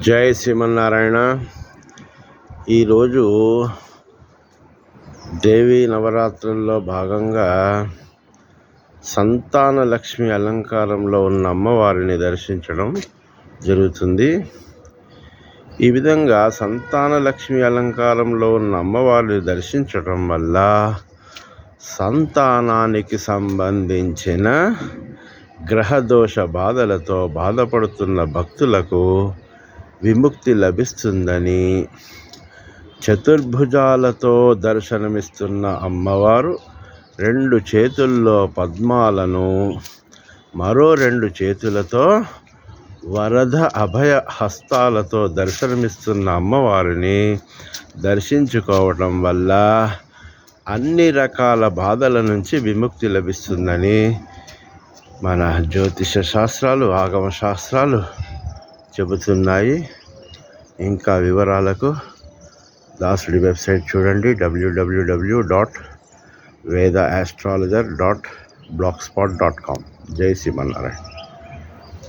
జై శ్రీమన్నారాయణ. ఈరోజు దేవీ నవరాత్రుల్లో భాగంగా సంతాన లక్ష్మి అలంకారంలో ఉన్న అమ్మవారిని దర్శించడం జరుగుతుంది. ఈ విధంగా సంతాన లక్ష్మి అలంకారంలో ఉన్న అమ్మవారిని దర్శించడం వల్ల సంతానానికి సంబంధించిన గ్రహదోష బాధలతో బాధపడుతున్న భక్తులకు విముక్తి లభిస్తుందని, చతుర్భుజాలతో దర్శనమిస్తున్న అమ్మవారు 2 చేతుల్లో పద్మాలను, మరో 2 చేతులతో వరద అభయ హస్తాలతో దర్శనమిస్తున్న అమ్మవారిని దర్శించుకోవటం వల్ల అన్ని రకాల బాధల నుంచి విముక్తి లభిస్తుందని మన జ్యోతిష శాస్త్రాలు, ఆగమ శాస్త్రాలు చెబుతున్నాయి. ఇంకా వివరాలకు దాసుడి వెబ్సైట్ చూడండి, www.vedaastrologer.blogspot.com. జై శ్రీమన్నారాయణ.